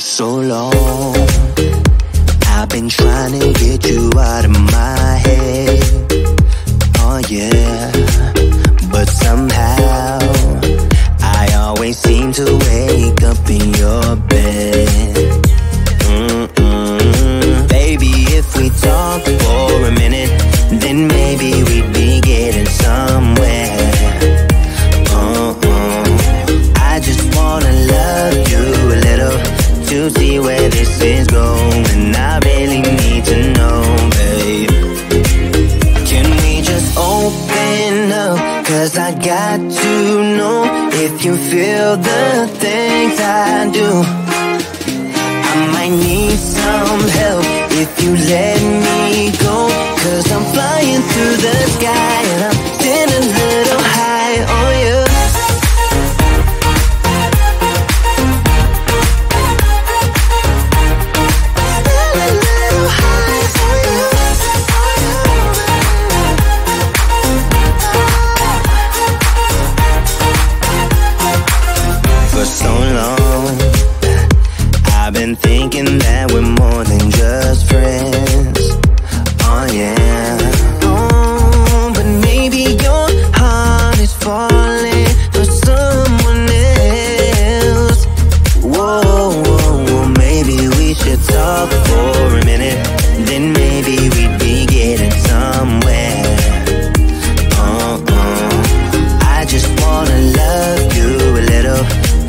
so long. I've been trying to get you out of my head. Oh yeah, but somehow I always seem to wake up in your bed. Baby, if we talk for a minute, then maybe we'd be getting somewhere. I just wanna love you a little to see where this is going. I really need to know, babe. Can we just open up? 'Cause I got to know if you feel the things I do. I might need some help if you let me go. 'Cause I'm flying through the sky and I'm sitting a little high on you. For so long, I've been thinking that we're more than just friends. Oh yeah. Oh, but maybe your heart is falling for someone else. Whoa, whoa, whoa, maybe we should talk for a minute. Then maybe we'd be getting somewhere. I just wanna love you a little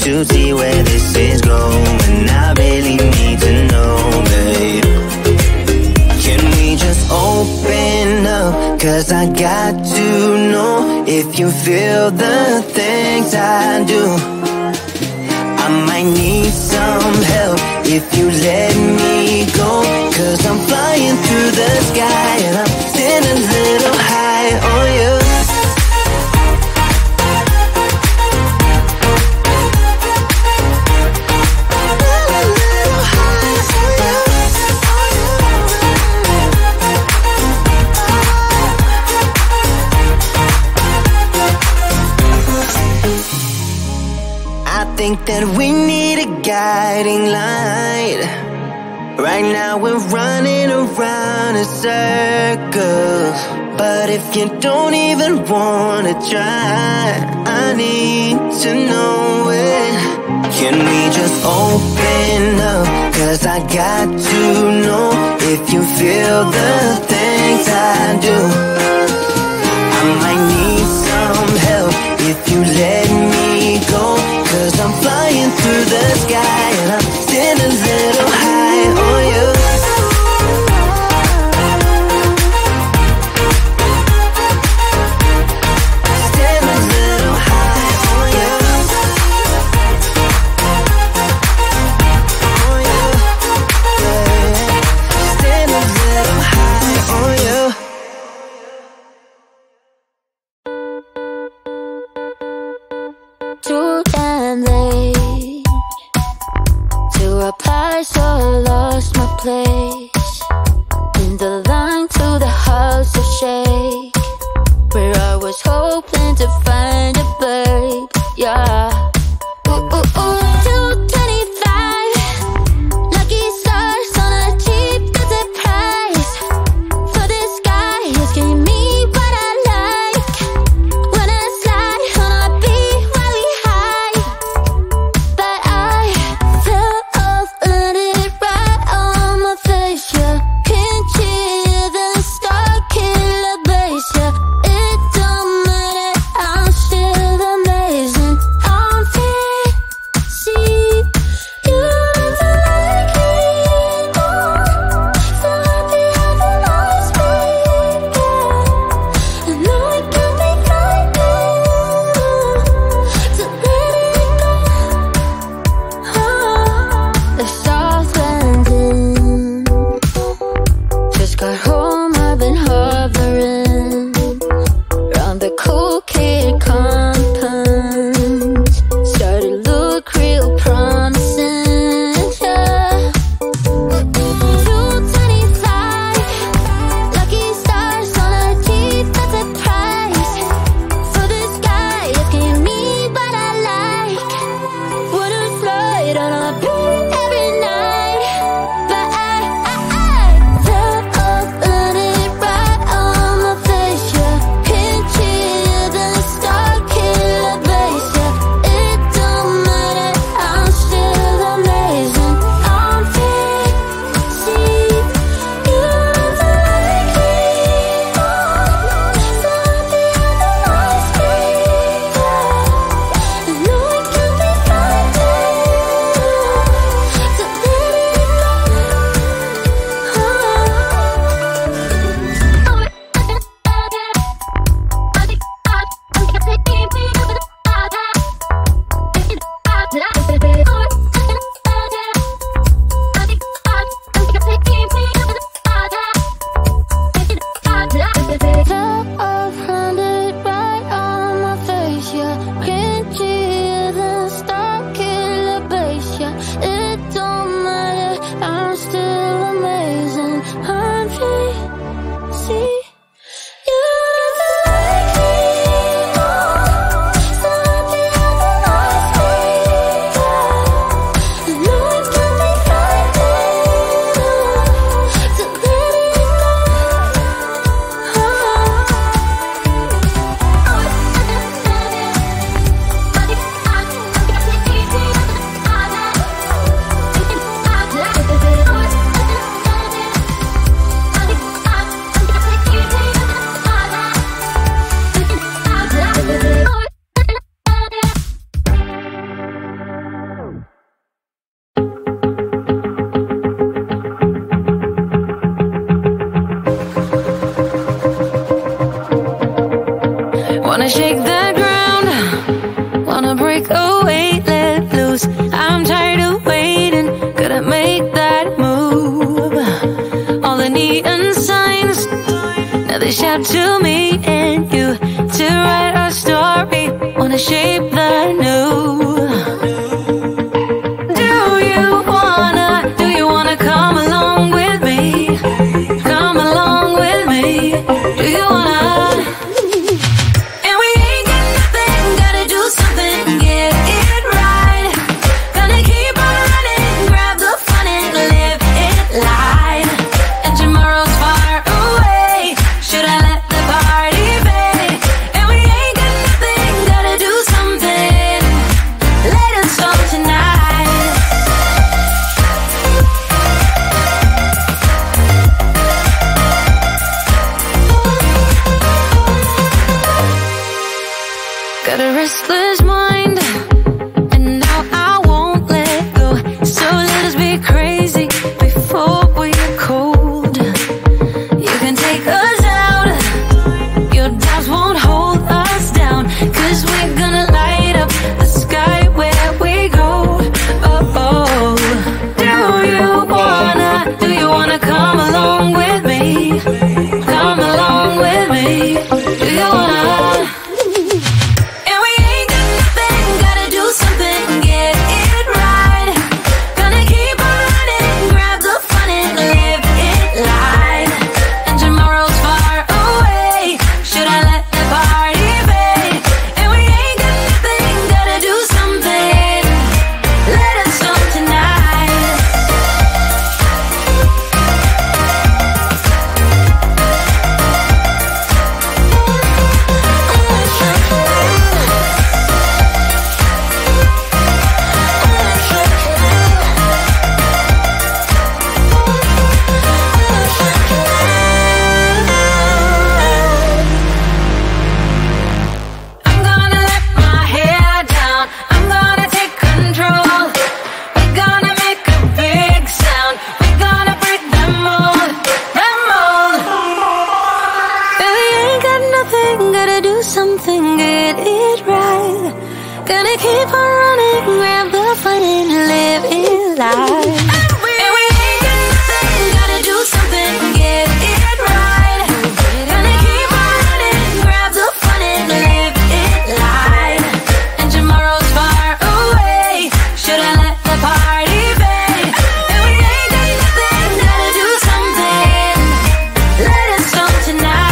to see where this is going. I really need to know, babe. Can we just open up? 'Cause I got to know if you feel the things I do. I might need some help if you let me go. 'Cause I'm flying through the sky and I'm sitting a little high on you. I think that we need a guiding light. Right now we're running around in circles. But if you don't even wanna try, I need to know it. Can we just open up? 'Cause I got to know if you feel the things I do. I might need some help if you let me go. 'Cause I'm flying through the sky and I'm sitting a little high on you. Sitting a little high on you. On you. Yeah. Sitting a little high on you. Too damn late to apply, so I lost my place in the line to the house of shake, where I was hoping to find a babe. Yeah. Ooh, ooh, ooh. 225 lucky stars on a cheap visit price. For this guy, he's giving me what I like. When I slide on a beat while we high, but I fell off, let it right on my face. Yeah, can't hear the star killer bass. Yeah, it don't matter, I'm Wanna shake the ground, wanna break away, let loose. I'm tired of waiting, gotta make that move. All the neon signs, now they shout to me and you to write our story. Wanna shape the new. Do you wanna come along with me? Come along with me. Do you wanna? And we ain't got nothing, gotta do something, get it right. Gonna keep on running, grab the fun and live it light. And tomorrow's far away, should I let the party fade? And we ain't got nothing, gotta do something, let us go tonight. Got a restless mind, and now I won't let go. So let us be crazy before we get cold. You can take us out, your doubts won't hold us down. 'Cause we're gonna light up the sky where we go. Oh, oh. Do you wanna come along with me? Come along with me. Do you wanna? And we ain't got nothing, gotta do something, get it right. Gonna keep on running, grab the fun and live it light. And tomorrow's far away, should I let the party fade? And we ain't got nothing, gotta do something, let us go tonight. I'm gonna let my hair down, I'm gonna take control. We're gonna make a big sound, we're gonna break them mold, them mold. And we ain't got nothing, gotta do something, get it right. Gonna keep on running, grab the fun and live it life. And we ain't got nothing, gotta do something, get it right. Gonna keep on running, grab the fun and live it light. And tomorrow's far away, should I let the party fade? And we ain't got nothing, gotta do something, let us go tonight.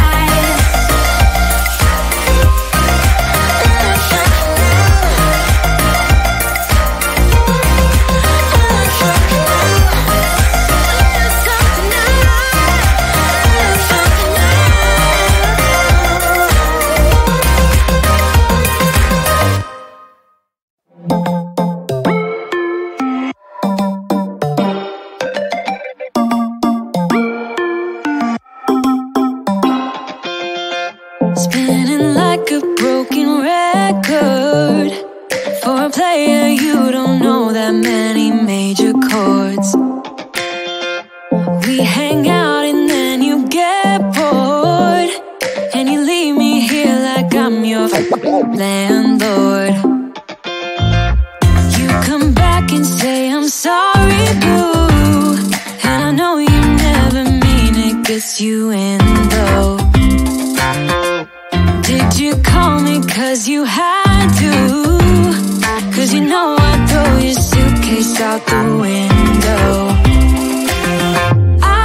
Spinning like a broken record. For a player, you don't know that many major chords. We hang out and then you get bored, and you leave me here like I'm your landlord. You come back and say I'm sorry, boo, and I know you never mean it, gets you in though. Did you call me 'cause you had to? 'Cause you know I'd throw your suitcase out the window.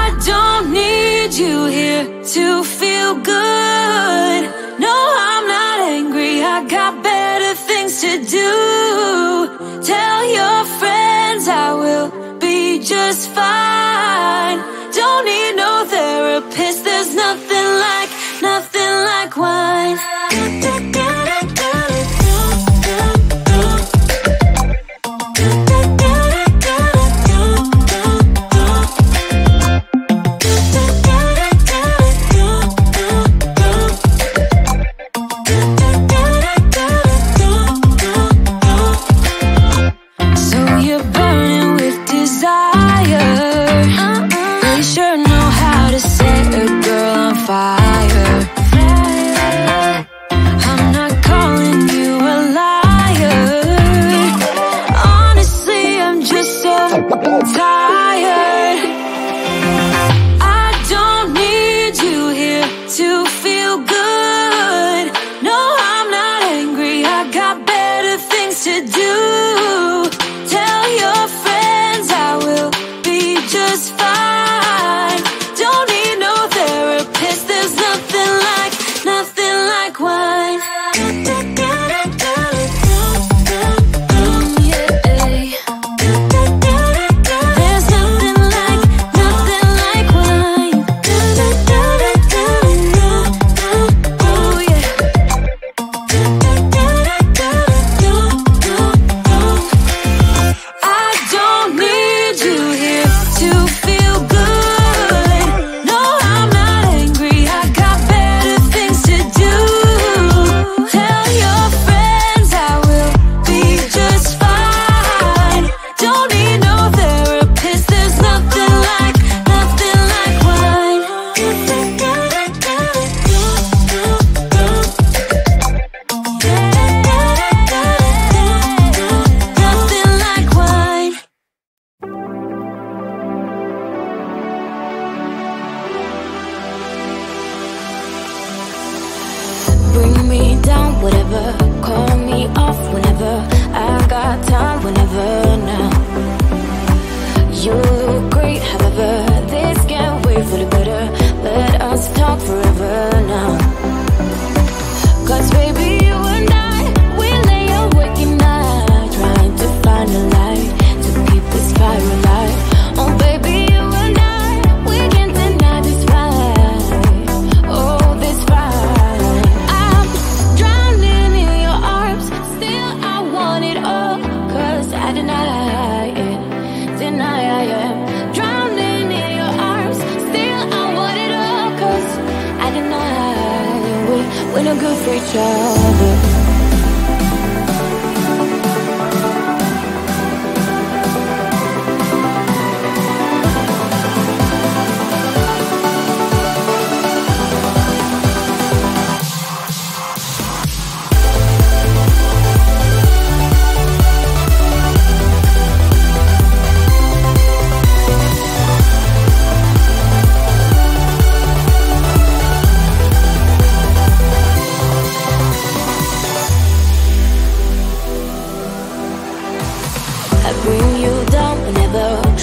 I don't need you here to feel good. No, I'm not angry, I got better things to do. Tell your friends I will be just fine. Don't need no therapist, there's nothing like wine. So you're burning with desire. Really sure know me down, whatever. Call me off whenever. I got time whenever now. You look great, however. This can't wait for the better. Let us talk forever now. Cause baby, you and I, we lay awake at night, trying to find a light to keep this fire alive. Oh baby, you and I, we can't deny this fight. Oh, this fight. I'm drowning in your arms, still I want it all. Cause I deny it, deny I am. Drowning in your arms, still I want it all. Cause I deny we're no good for each other.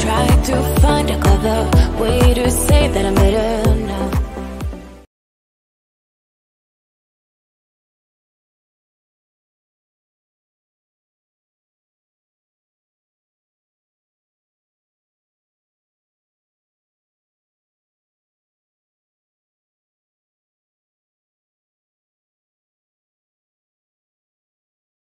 Try to find a clever way to say that I'm better